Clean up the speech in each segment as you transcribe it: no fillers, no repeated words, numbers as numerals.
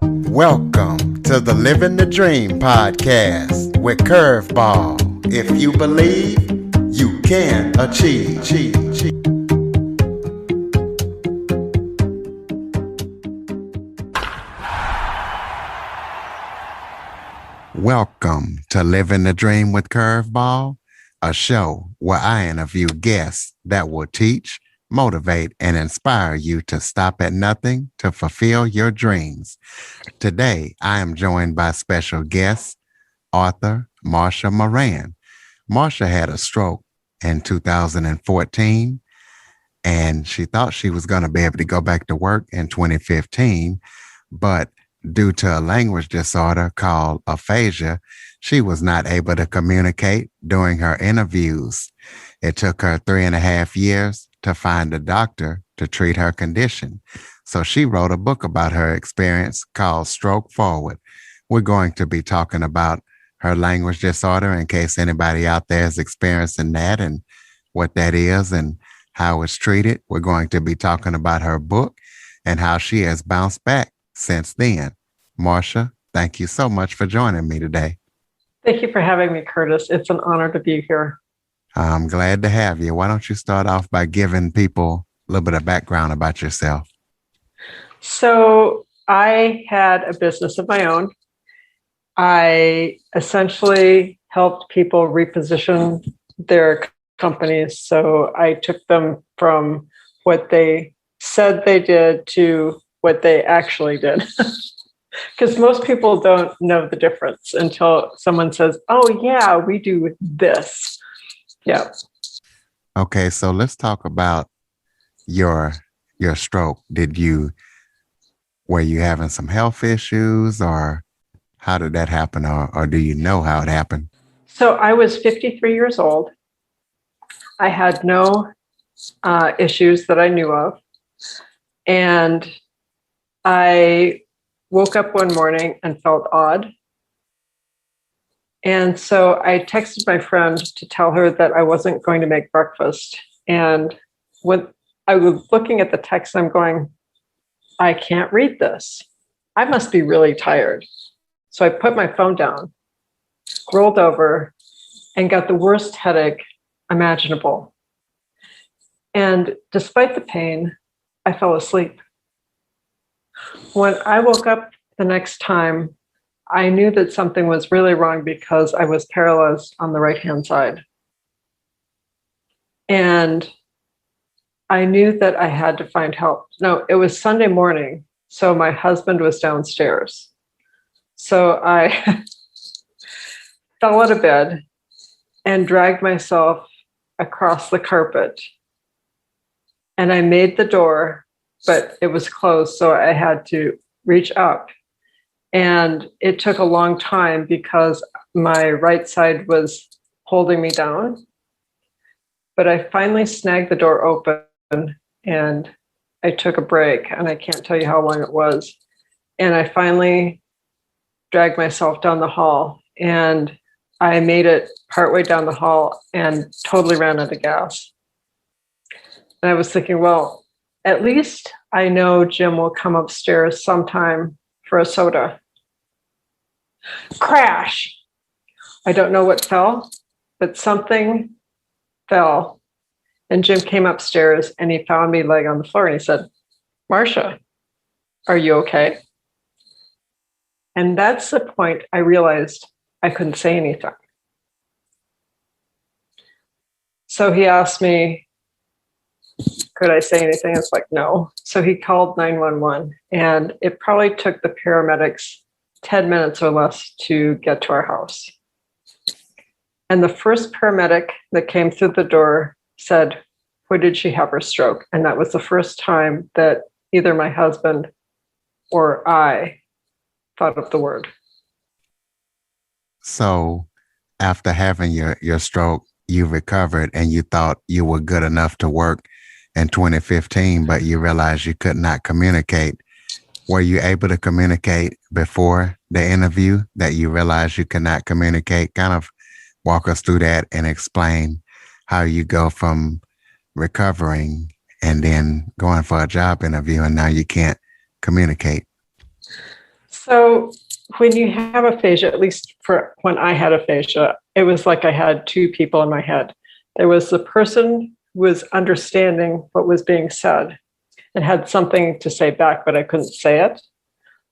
Welcome to the Living the Dream podcast with Curveball. If you believe, you can achieve. Welcome to Living the Dream with Curveball, a show where I interview guests that will teach, motivate, and inspire you to stop at nothing to fulfill your dreams. Today, I am joined by special guest, author Marcia Moran. Marcia had a stroke in 2014, and she thought she was going to be able to go back to work in 2015, but due to a language disorder called aphasia, she was not able to communicate during her interviews. It took her 3.5 years to find a doctor to treat her condition. So she wrote a book about her experience called Stroke Forward. We're going to be talking about her language disorder in case anybody out there is experiencing that and what that is and how it's treated. We're going to be talking about her book and how she has bounced back since then. Marcia, thank you so much for joining me today. Thank you for having me, Curtis. It's an honor to be here. I'm glad to have you. Why don't you start off by giving people a little bit of background about yourself? So I had a business of my own. I essentially helped people reposition their companies. So I took them from what they said they did to what they actually did. Because most people don't know the difference until someone says, oh, yeah, we do this. Yeah. Okay, so let's talk about your stroke. Were you having some health issues, or how did that happen, or do you know how it happened? So I was 53 years old. I had no issues that I knew of. And I woke up one morning and felt odd. And so I texted my friend to tell her that I wasn't going to make breakfast. And when I was looking at the text, I'm going, I can't read this. I must be really tired. So I put my phone down, rolled over, and got the worst headache imaginable. And despite the pain, I fell asleep. When I woke up the next time, I knew that something was really wrong because I was paralyzed on the right-hand side. And I knew that I had to find help. No, it was Sunday morning, so my husband was downstairs. So I fell out of bed and dragged myself across the carpet. And I made the door, but it was closed, so I had to reach up. And it took a long time because my right side was holding me down. But I finally snagged the door open and I took a break, and I can't tell you how long it was. And I finally dragged myself down the hall, and I made it partway down the hall and totally ran out of gas. And I was thinking, well, at least I know Jim will come upstairs sometime for a soda. Crash! I don't know what fell, but something fell. And Jim came upstairs and he found me laying on the floor and he said, Marcia, are you okay? And that's the point I realized I couldn't say anything. So he asked me, could I say anything? It's like, no. So he called 911, and it probably took the paramedics 10 minutes or less to get to our house. And the first paramedic that came through the door said, where did she have her stroke? And that was the first time that either my husband or I thought of the word. So after having your stroke, you recovered and you thought you were good enough to work in 2015, but you realized you could not communicate. Were you able to communicate before the interview that you realized you could not communicate? Kind of walk us through that and explain how you go from recovering and then going for a job interview and now you can't communicate. So when you have aphasia, at least for when I had aphasia, it was like I had two people in my head. There was the person who was understanding what was being said and had something to say back, but I couldn't say it.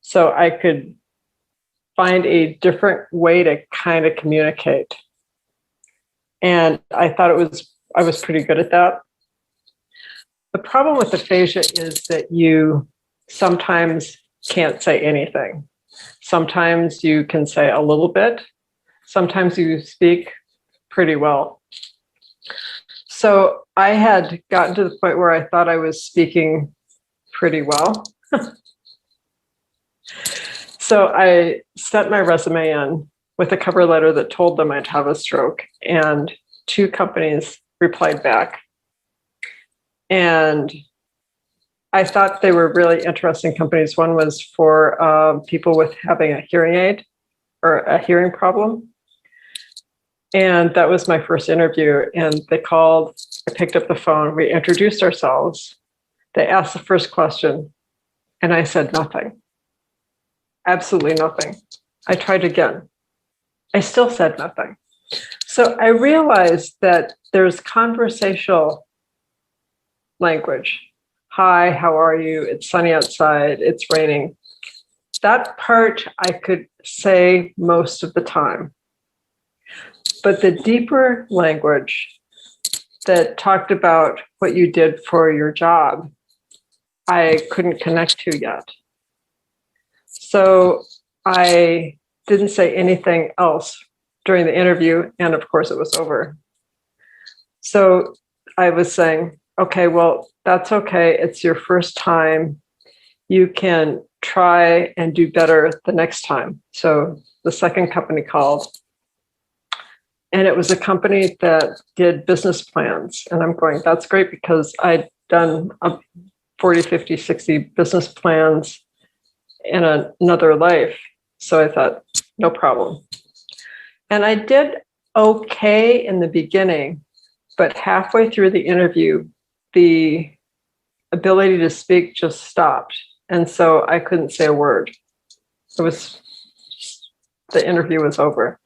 So I could find a different way to kind of communicate. And I thought I was pretty good at that. The problem with aphasia is that you sometimes can't say anything. Sometimes you can say a little bit. Sometimes you speak pretty well. So I had gotten to the point where I thought I was speaking pretty well. So I sent my resume in with a cover letter that told them I'd have a stroke, and two companies replied back. And I thought they were really interesting companies. One was for people with having a hearing aid or a hearing problem. And that was my first interview. And they called, I picked up the phone, we introduced ourselves. They asked the first question, and I said nothing. Absolutely nothing. I tried again. I still said nothing. So I realized that there's conversational language. Hi, how are you? It's sunny outside. It's raining. That part I could say most of the time. But the deeper language that talked about what you did for your job, I couldn't connect to yet. So I didn't say anything else during the interview, and of course it was over. So I was saying, okay, well, that's okay. It's your first time. You can try and do better the next time. So the second company called, and it was a company that did business plans. And I'm going, that's great, because I'd done 40, 50, 60 business plans in another life. So I thought, no problem. And I did okay in the beginning, but halfway through the interview, the ability to speak just stopped. And so I couldn't say a word. The interview was over.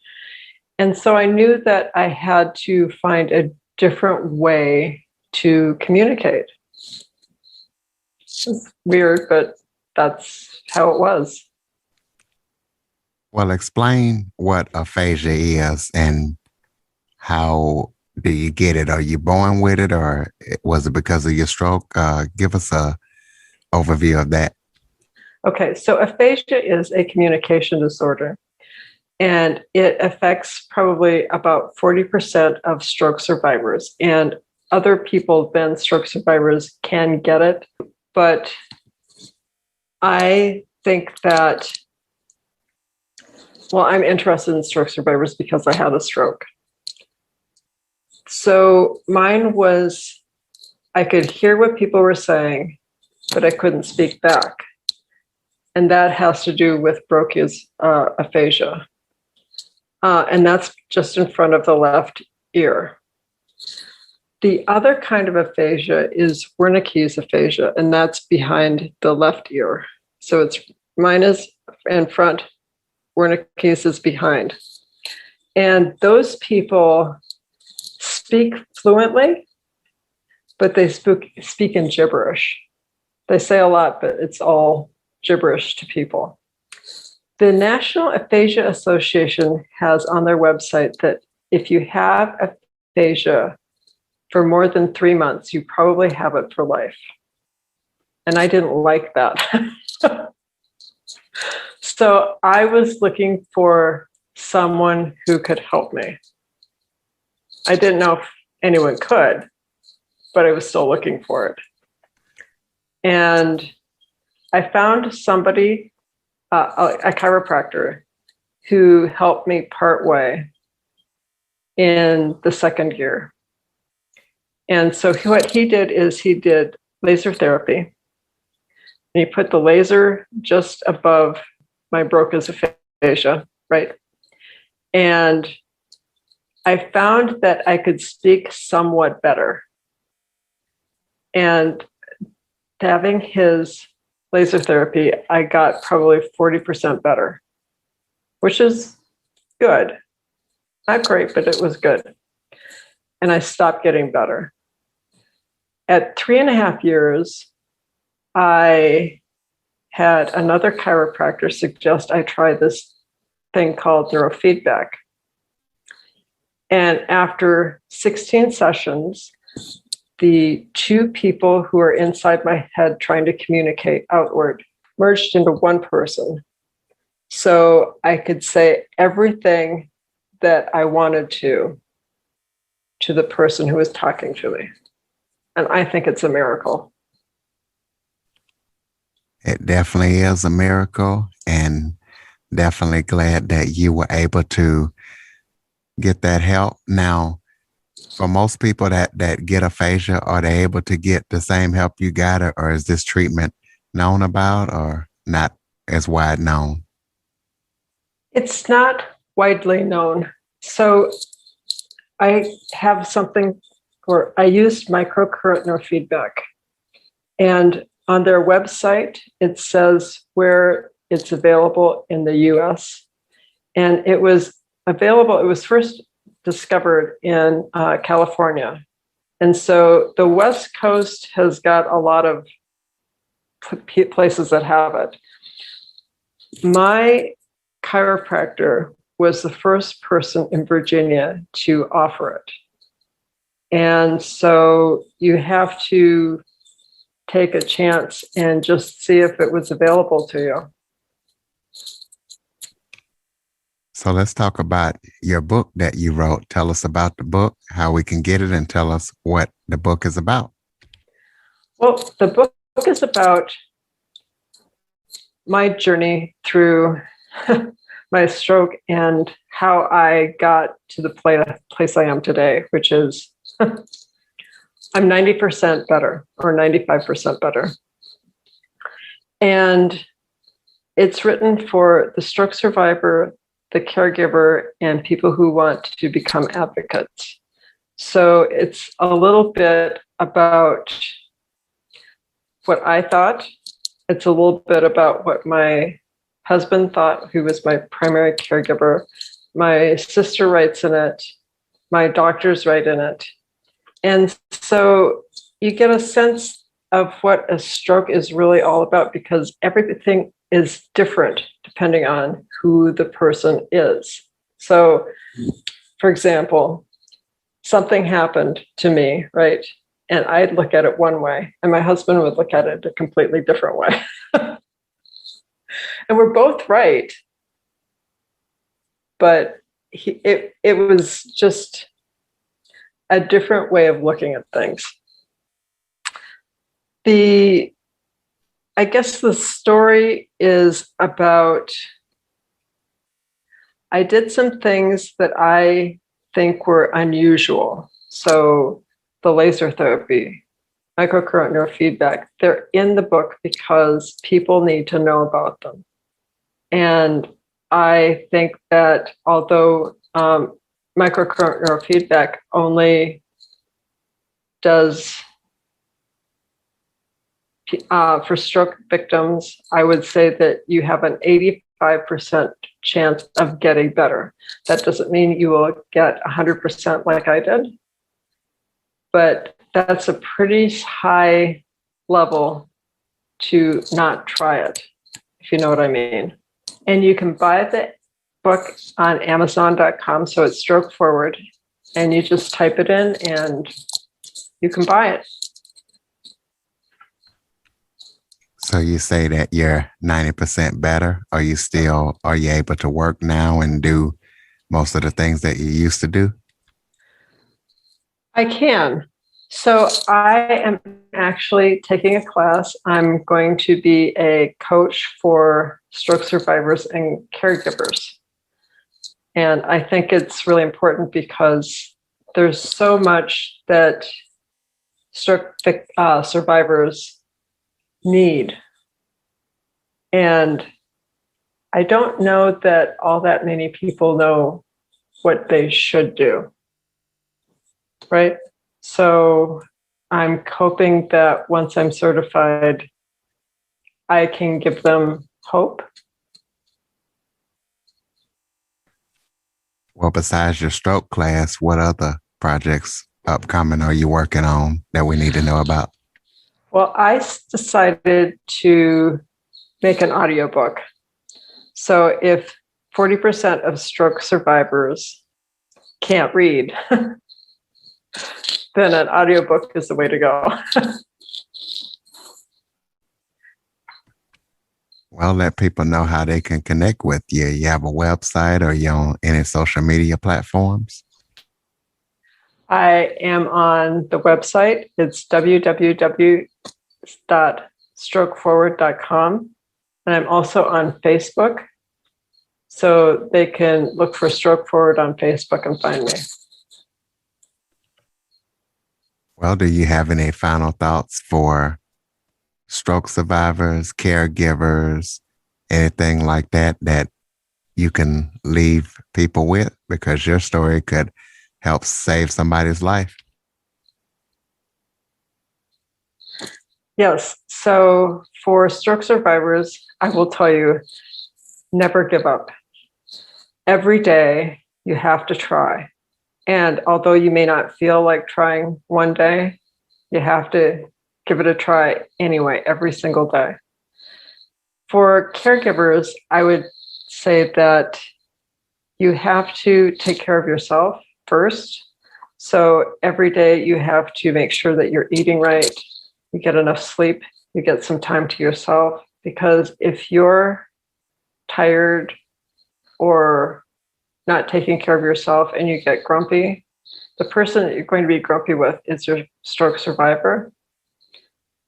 And so I knew that I had to find a different way to communicate. It's weird, but that's how it was. Well, explain what aphasia is and how do you get it? Are you born with it, or was it because of your stroke? Give us a overview of that. Okay, so aphasia is a communication disorder, and it affects probably about 40% of stroke survivors. And other people than stroke survivors can get it, but I think that, well, I'm interested in stroke survivors because I had a stroke. So mine was, I could hear what people were saying, but I couldn't speak back. And that has to do with Broca's aphasia. And that's just in front of the left ear. The other kind of aphasia is Wernicke's aphasia, and that's behind the left ear. So mine is in front, Wernicke's is behind. And those people speak fluently, but they speak in gibberish. They say a lot, but it's all gibberish to people. The National Aphasia Association has on their website that if you have aphasia for more than 3 months, you probably have it for life. And I didn't like that. So I was looking for someone who could help me. I didn't know if anyone could, but I was still looking for it. And I found somebody, a chiropractor, who helped me part way in the second year. And so what he did is he did laser therapy. And he put the laser just above my Broca's aphasia, right? And I found that I could speak somewhat better. And having his laser therapy, I got probably 40% better, which is good. Not great, but it was good. And I stopped getting better. At 3.5 years, I had another chiropractor suggest I try this thing called neurofeedback. And after 16 sessions, the two people who are inside my head trying to communicate outward merged into one person. So I could say everything that I wanted to the person who was talking to me. And I think it's a miracle. It definitely is a miracle, and definitely glad that you were able to get that help. Now, for most people that get aphasia, are they able to get the same help you got, or is this treatment known about or not as wide known? It's not widely known. So I have something where I used microcurrent neurofeedback. And on their website, it says where it's available in the US. And it was available, it was first discovered in California. And so the West Coast has got a lot of places that have it. My chiropractor was the first person in Virginia to offer it. And so you have to take a chance and just see if it was available to you. So let's talk about your book that you wrote. Tell us about the book, how we can get it, and tell us what the book is about. Well, the book is about my journey through my stroke and how I got to the place I am today, which is I'm 90% better or 95% better. And it's written for the stroke survivor, the caregiver, and people who want to become advocates. So it's a little bit about what I thought. It's a little bit about what my husband thought, who was my primary caregiver. My sister writes in it. My doctors write in it. And so you get a sense of what a stroke is really all about, because everything is different depending on who the person is. So, for example, something happened to me, right? And I'd look at it one way, and my husband would look at it a completely different way. And we're both right. But it was just a different way of looking at things. I guess the story is about, I did some things that I think were unusual. So the laser therapy, microcurrent neurofeedback, they're in the book because people need to know about them. And I think that although microcurrent neurofeedback only does for stroke victims, I would say that you have an 85% chance of getting better. That doesn't mean you will get 100% like I did, but that's a pretty high level to not try it, if you know what I mean. And you can buy the book on Amazon.com, so it's stroke forward, and you just type it in and you can buy it. So you say that you're 90% better. Are you able to work now and do most of the things that you used to do? I can. So I am actually taking a class. I'm going to be a coach for stroke survivors and caregivers. And I think it's really important because there's so much that stroke survivors need. And I don't know that all that many people know what they should do. Right? So I'm hoping that once I'm certified, I can give them hope. Well, besides your stroke class, what other projects upcoming are you working on that we need to know about? Well, I decided to make an audiobook. So if 40% of stroke survivors can't read, then an audiobook is the way to go. Well, let people know how they can connect with you. You have a website or you on any social media platforms? I am on the website. It's www.strokeforward.com. And I'm also on Facebook. So they can look for Stroke Forward on Facebook and find me. Well, do you have any final thoughts for stroke survivors, caregivers, anything like that that you can leave people with? Because your story could help save somebody's life. Yes. So for stroke survivors, I will tell you, never give up. Every day you have to try. And although you may not feel like trying one day, you have to give it a try anyway, every single day. For caregivers, I would say that you have to take care of yourself first. So every day you have to make sure that you're eating right, you get enough sleep, you get some time to yourself, because if you're tired or not taking care of yourself and you get grumpy, the person that you're going to be grumpy with is your stroke survivor.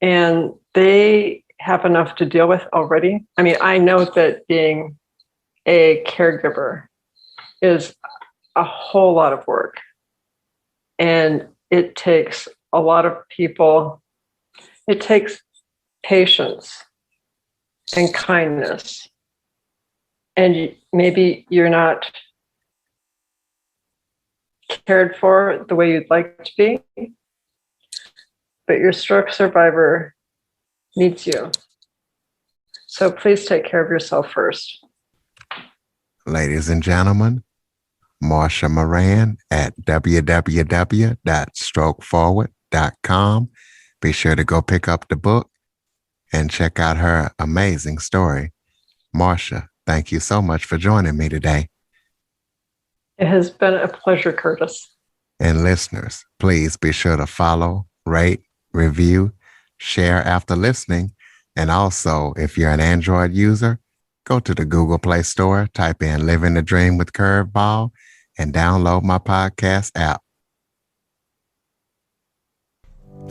And they have enough to deal with already. I mean, I know that being a caregiver is a whole lot of work. And it takes a lot of people, it takes patience and kindness. And maybe you're not cared for the way you'd like to be, but your stroke survivor needs you. So please take care of yourself first. Ladies and gentlemen, Marcia Moran at www.strokeforward.com. Be sure to go pick up the book and check out her amazing story. Marcia, thank you so much for joining me today. It has been a pleasure, Curtis. And listeners, please be sure to follow, rate, review, share after listening. And also, if you're an Android user, go to the Google Play Store, type in Living the Dream with Curveball, and download my podcast app.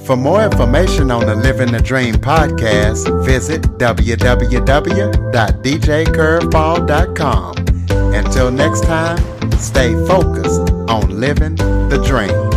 For more information on the Living the Dream podcast, visit www.djcurveball.com. Until next time, stay focused on living the dream.